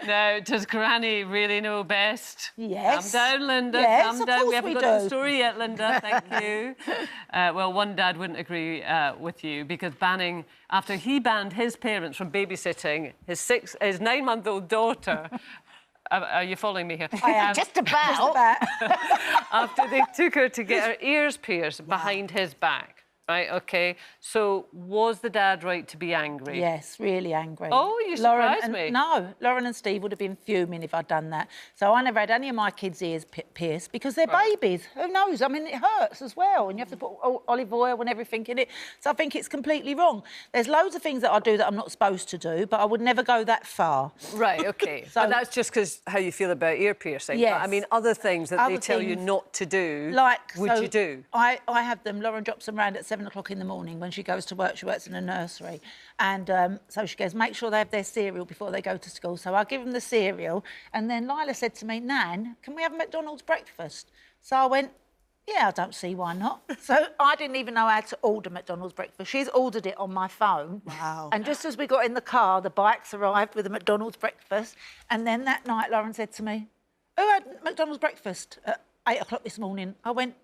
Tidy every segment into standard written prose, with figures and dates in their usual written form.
Now, does Granny really know best? Yes. Calm down, Linda. Yes, Calm down. We haven't got the do. story yet, Linda. Thank you. Well, one dad wouldn't agree with you because after he banned his parents from babysitting his 9-month-old daughter. Are you following me here? I am. Just about. After they took her to get her ears pierced behind his back. Right, OK. So was the dad right to be angry? Yes, really angry. Oh, you surprised me. No, Lauren and Steve would have been fuming if I'd done that. So I never had any of my kids' ears pierced because they're babies. Who knows? I mean, it hurts as well, and you have to put olive oil and everything in it. So I think it's completely wrong. There's loads of things that I do that I'm not supposed to do, but I would never go that far. Right, OK. So, but that's just because how you feel about ear piercing. Yes. But, I mean, other things that they tell you not to do, would you do? I have them. Lauren drops them round at 7 o'clock in the morning when she goes to work. She works in a nursery. And so she goes, make sure they have their cereal before they go to school. So I give them the cereal. And then Lila said to me, Nan, can we have McDonald's breakfast? So I went, yeah, I don't see why not. So I didn't even know how to order McDonald's breakfast. She's ordered it on my phone. Wow. And just as we got in the car, the bikes arrived with a McDonald's breakfast. And then that night, Lauren said to me, who had McDonald's breakfand at 8 o'clock this morning? I went,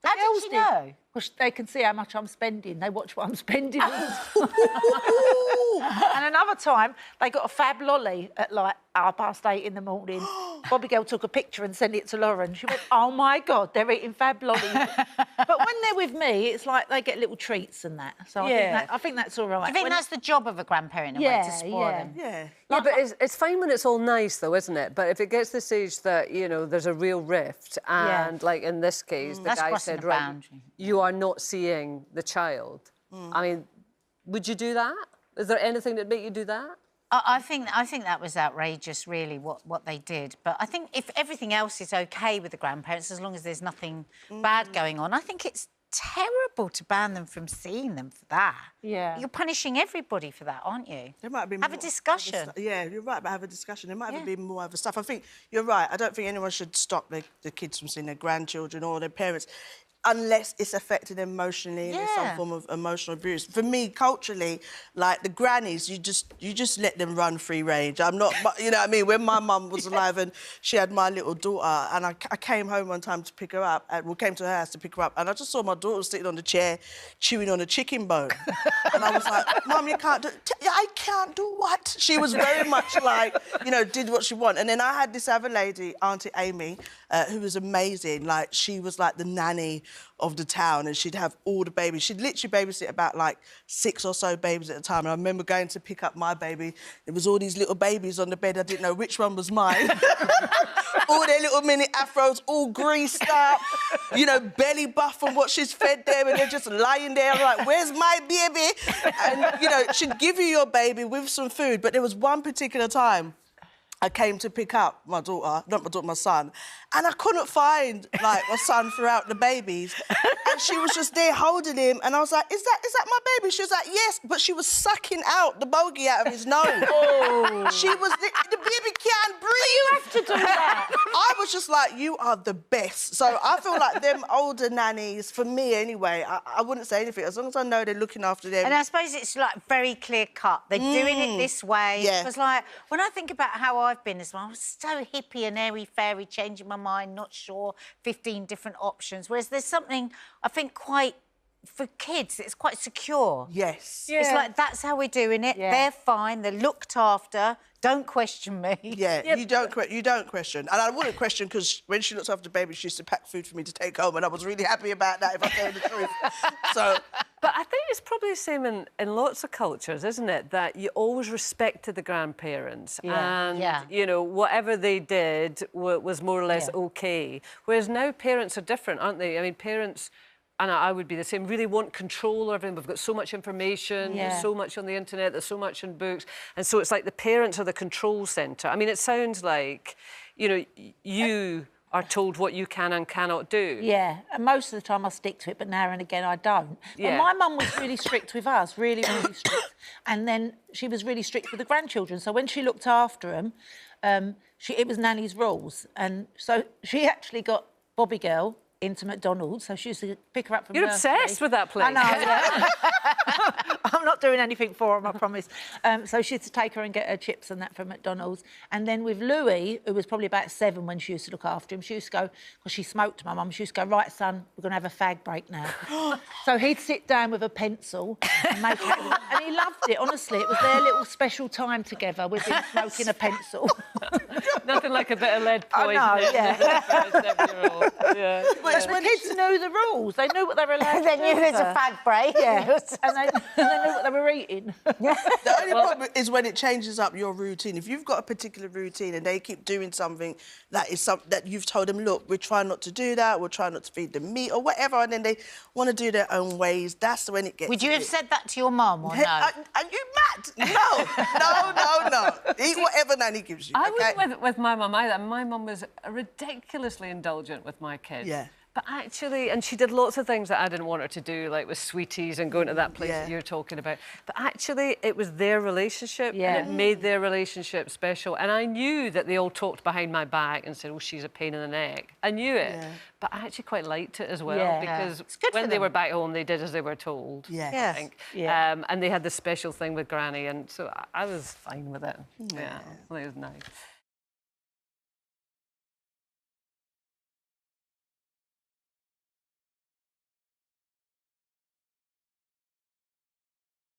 how did you know? Because they can see how much I'm spending. They watch what I'm spending. And another time, they got a fab lolly at like 8:30 in the morning. Bobby girl took a picture and sent it to Lauren. She went, oh, my God, they're eating fab lollies. But when they're with me, it's like they get little treats and that. So I think that's all right. Do you think that's the job of a grandparent, in a way, to spoil them? Yeah. Yeah, but it's fine when it's all nice, though, isn't it? But if it gets to the stage that, you know, there's a real rift and, like, in this case, the guy said, right, you are not seeing the child. I mean, would you do that? Is there anything that make you do that? I think that was outrageous, really, what they did. But I think if everything else is OK with the grandparents, as long as there's nothing bad going on, I think it's terrible to ban them from seeing them for that. Yeah. You're punishing everybody for that, aren't you? There might be have a discussion. Yeah, you're right, but have a discussion. There might be more other stuff. I think you're right. I don't think anyone should stop the kids from seeing their grandchildren or their parents unless it's affecting them emotionally and there's some form of emotional abuse. For me, culturally, like the grannies, you just let them run free range. I'm not, you know what I mean? When my mum was alive and she had my little daughter, and I came home one time to pick her up, and we came to her house to pick her up, and I just saw my daughter sitting on the chair chewing on a chicken bone. And I was like, Mum, you can't do... I can't do what? She was very much like, you know, did what she wanted. And then I had this other lady, Auntie Amy, who was amazing. Like, she was like the nanny of the town, and she'd have all the babies. She'd literally babysit about, like, 6 or so babies at a time. And I remember going to pick up my baby. There was all these little babies on the bed. I didn't know which one was mine. All their little mini afros, all greased up, you know, belly buff from what she's fed them, and they're just lying there like, where's my baby? And, you know, she'd give you your baby with some food. But there was one particular time I came to pick up my daughter, not my daughter, my son, and I couldn't find, like, my son throughout the babies. And she was just there holding him, and I was like, is that my baby? She was like, yes, but she was sucking out the bogey out of his nose. Oh. She was, the baby can't breathe. But you have to do that. I was just like, you are the best. So I feel like them older nannies, for me anyway, I wouldn't say anything, as long as I know they're looking after them. And I suppose it's, like, very clear-cut. They're doing it this way. Yeah. Because, like, when I think about how I've been as well, I was so hippie and airy-fairy, changing my mind, not sure, 15 different options. Whereas there's something, I think, quite... For kids, it's quite secure. Yes. Yeah. It's like, that's how we're doing it. Yeah. They're fine. They're looked after. Don't question me. Yeah, you don't question. And I wouldn't question, because when she looked after the baby, she used to pack food for me to take home, and I was really happy about that, if I tell you the truth. So... But I think it's probably the same in lots of cultures, isn't it? That you always respected the grandparents and, you know, whatever they did was more or less OK. Whereas now parents are different, aren't they? I mean, parents, and I would be the same, really want control of everything. We've got so much information, there's so much on the internet, there's so much in books. And so it's like the parents are the control centre. I mean, it sounds like, you know, you... are told what you can and cannot do. Yeah, and most of the time I stick to it, but now and again I don't. Yeah. But my mum was really strict with us, really, really strict. And then she was really strict with the grandchildren. So when she looked after them, it was Nanny's rules. And so she actually got Bobby Girl into McDonald's. So she used to pick her up from You're nursery. obsessed with that place. I know, yeah. I'm not doing anything for them, I promise. So she used to take her and get her chips and that from McDonald's. And then with Louis, who was probably about 7 when she used to look after him, she used to go, because she smoked, my mum, she used to go, right, son, we're going to have a fag break now. So he'd sit down with a pencil and make it... And he loved it, honestly. It was their little special time together with him smoking a pencil. Nothing like a bit of lead poisoning. I know, yeah. For a 7-year-old. Yeah. But when kids knew the rules, they knew what they were allowed to do. They knew there's a fag break. Yeah, and they knew what they were eating. The only problem is when it changes up your routine. If you've got a particular routine and they keep doing something that is that you've told them, look, we're trying not to do that, we're trying not to feed them meat or whatever, and then they want to do their own ways, that's when it gets... Would you have said that to your mum or no? Are you mad? No. Eat whatever Nanny gives you, I okay? wouldn't with my mum either. My mum was ridiculously indulgent with my kids. Yeah. But actually, and she did lots of things that I didn't want her to do, like with sweeties and going to that place that you're talking about. But actually, it was their relationship, and it made their relationship special. And I knew that they all talked behind my back and said, oh, she's a pain in the neck. I knew it. Yeah. But I actually quite liked it as well, because when they were back home, they did as they were told, I think. Yeah. And they had this special thing with Granny, and so I was fine with it. Yeah, it was nice.